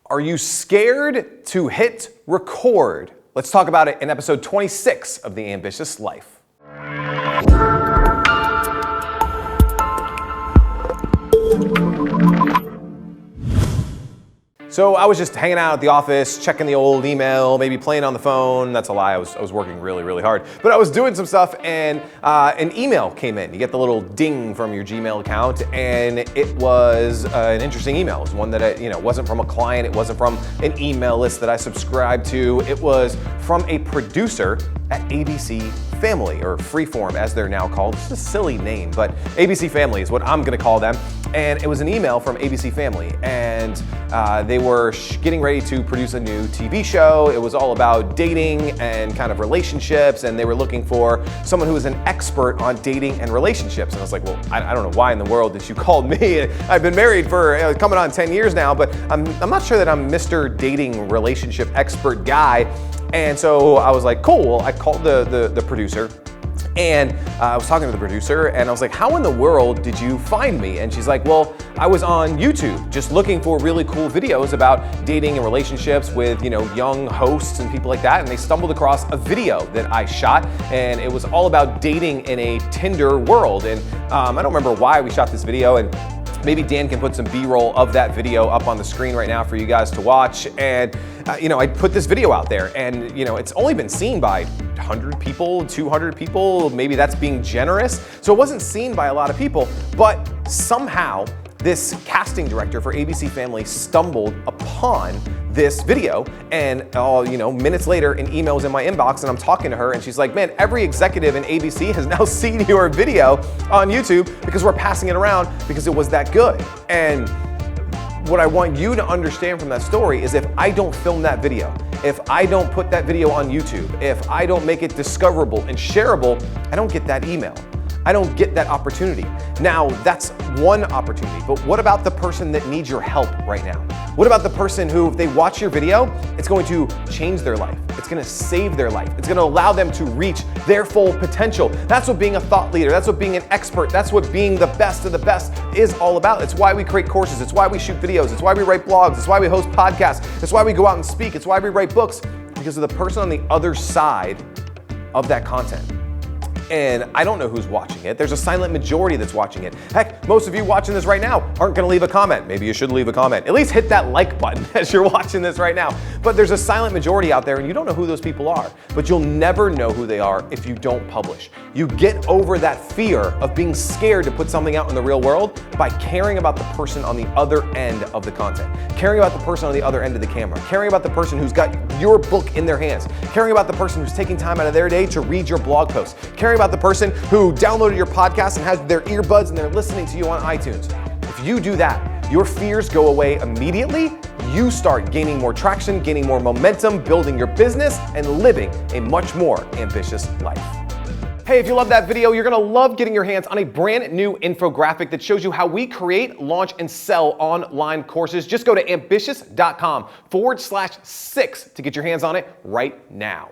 Are you scared to hit record? Let's talk about it in episode 26 of The Ambitious Life. So I was just hanging out at the office, checking the old email, maybe playing on the phone. That's a lie, I was working really hard. But I was doing some stuff and an email came in. You get the little ding from your Gmail account, and it was an interesting email. It was one that wasn't from a client, it wasn't from an email list that I subscribed to. It was from a producer at ABC Family, or Freeform as they're now called. It's a silly name, but ABC Family is what I'm gonna call them. And it was an email from ABC Family, and they were getting ready to produce a new TV show. It was all about dating and kind of relationships, and they were looking for someone who was an expert on dating and relationships. And I was like, well, I don't know why in the world that you called me. I've been married for coming on 10 years now, but I'm not sure that I'm Mr. Dating Relationship Expert guy. And so I was like, cool. Well, I called the producer, and I was talking to the producer, and I was like, how in the world did you find me? And she's like, well, I was on YouTube just looking for really cool videos about dating and relationships with, young hosts and people like that. And they stumbled across a video that I shot, and it was all about dating in a Tinder world. And I don't remember why we shot this video, and maybe Dan can put some B-roll of that video up on the screen right now for you guys to watch. And I put this video out there, and it's only been seen by 100 people, 200 people, maybe that's being generous. So it wasn't seen by a lot of people, but somehow this casting director for ABC Family stumbled upon this video, and minutes later an email was in my inbox, and I'm talking to her, and she's like, man, every executive in ABC has now seen your video on YouTube because we're passing it around because it was that good. And what I want you to understand from that story is if I don't film that video, if I don't put that video on YouTube, if I don't make it discoverable and shareable, I don't get that email. I don't get that opportunity. Now, that's one opportunity, but what about the person that needs your help right now? What about the person who, if they watch your video, it's going to change their life. It's gonna save their life. It's gonna allow them to reach their full potential. That's what being a thought leader, that's what being an expert, that's what being the best of the best is all about. It's why we create courses, it's why we shoot videos, it's why we write blogs, it's why we host podcasts, it's why we go out and speak, it's why we write books, because of the person on the other side of that content. And I don't know who's watching it. There's a silent majority that's watching it. Heck, most of you watching this right now aren't gonna leave a comment. Maybe you should leave a comment. At least hit that like button as you're watching this right now. But there's a silent majority out there, and you don't know who those people are. But you'll never know who they are if you don't publish. You get over that fear of being scared to put something out in the real world by caring about the person on the other end of the content, caring about the person on the other end of the camera, caring about the person who's got your book in their hands, caring about the person who's taking time out of their day to read your blog post, caring about the person who downloaded your podcast and has their earbuds and they're listening to you on iTunes. If you do that, your fears go away immediately. You start gaining more traction, gaining more momentum, building your business, and living a much more ambitious life. Hey, if you love that video, you're gonna love getting your hands on a brand new infographic that shows you how we create, launch, and sell online courses. Just go to ambitious.com/6 to get your hands on it right now.